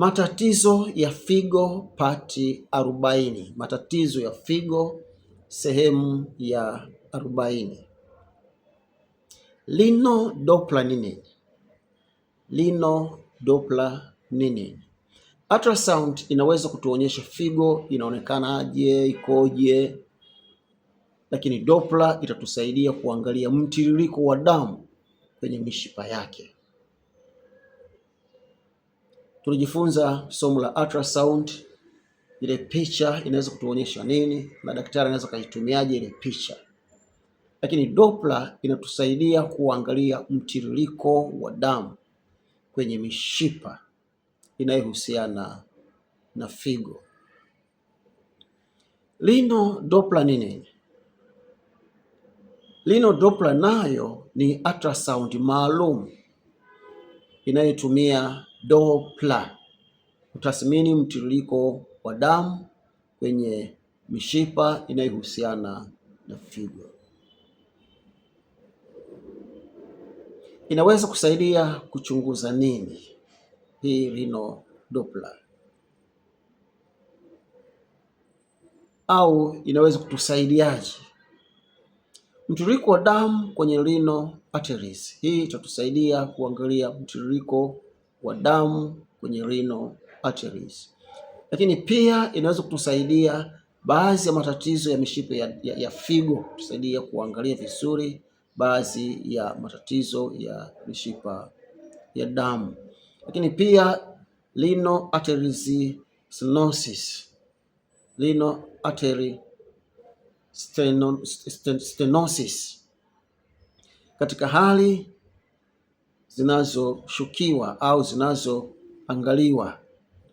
Matatizo ya figo pati 40. Matatizo ya figo sehemu ya 40. Renal Doppler ni nini? Renal Doppler ni nini? Ultrasound inaweza kutuonyesha figo inaonekanaje, ikoje, lakini Doppler itatusaidia kuangalia mtiririko wa damu kwenye mishipa yake. Tulijifunza somo la ultrasound, ile picha inaweza kutuonyesha nini na daktari anaweza kaitumiaje ile picha. Lakini Doppler inatusaidia kuangalia mtiririko wa damu kwenye mishipa inayohusiana na figo. Renal Doppler ni nini? Renal Doppler nayo ni ultrasound maalum inayotumia Doppler kutathmini mtiririko wa damu kwenye mishipa inayohusiana na figo. Inaweza kusaidia kuchunguza nini hii Renal Doppler? Au inaweza kutusaidiaje? Mtiririko wa damu kwenye renal arteries. Hii itatusaidia kuangalia mtiririko wa damu kwenye renal arteries. Lakini pia inaweza kutusaidia baadhi ya matatizo ya mishipa ya figo, kutusaidia kuangalia vizuri baadhi ya matatizo ya mishipa ya damu. Lakini pia renal artery stenosis. Renal artery stenosis katika hali zinazoshukiwa au zinazoangaliwa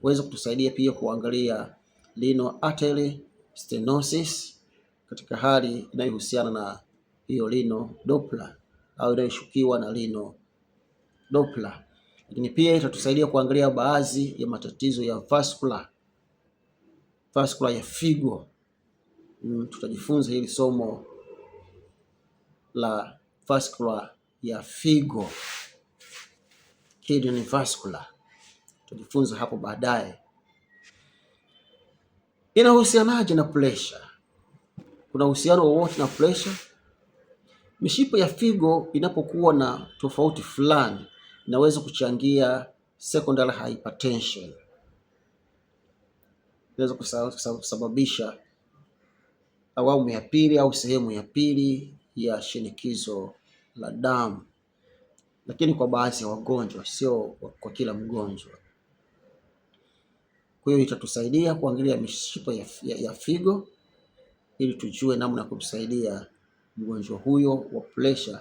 huweza kutusaidia pia kuangalia renal artery stenosis katika hali inayohusiana na hiyo renal Doppler au inayoshukiwa na renal Doppler. Lakini pia itatusaidia kuangalia baadhi ya matatizo ya vascular ya figo. Tutajifunza hili somo la vascular ya figo, kidney vascular, tutajifunza hapo baadaye. Inahusianaje na pressure? Kuna uhusiano wowote na pressure? Mishipa ya figo inapokuwa na tofauti fulani inaweza kuchangia secondary hypertension. Inaweza kusababisha awamu ya pili au sehemu ya pili ya shinikizo la damu, lakini kwa baadhi ya wagonjwa, sio kwa kila mgonjwa. Kwa hiyo itatusaidia kuangalia mishipa ya figo ili tujue namna ya kumsaidia mgonjwa huyo wa pressure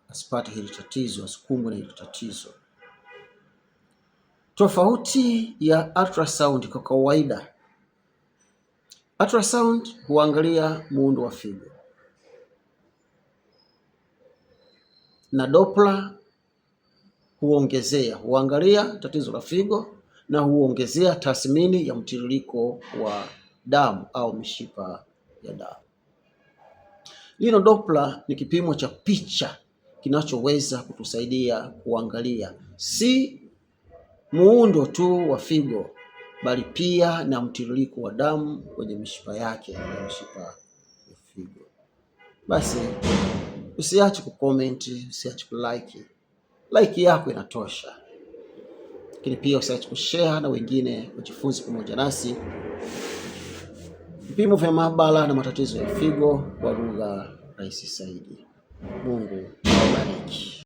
asipate hili tatizo, asikumbwe na hili tatizo. Tofauti ya ultrasound kwa kawaida. Ultrasound huangalia muundo wa figo na Doppler huangalia tatizo la figo na huongezea tathmini ya mtiririko wa damu au mishipa ya damu. Renal Doppler ni kipimo cha picha kinachoweza kutusaidia kuangalia si muundo tu wa figo bali pia na mtiririko wa damu kwenye mishipa yake ya mishipa ya figo. Basi usiache kucomment, usiache kulike. Like yako inatosha. Lakini pia usiache kushare na wengine wajifunze pamoja nasi vipimo vya maabara na matatizo ya figo kwa lugha rahisi zaidi. Mungu awabariki.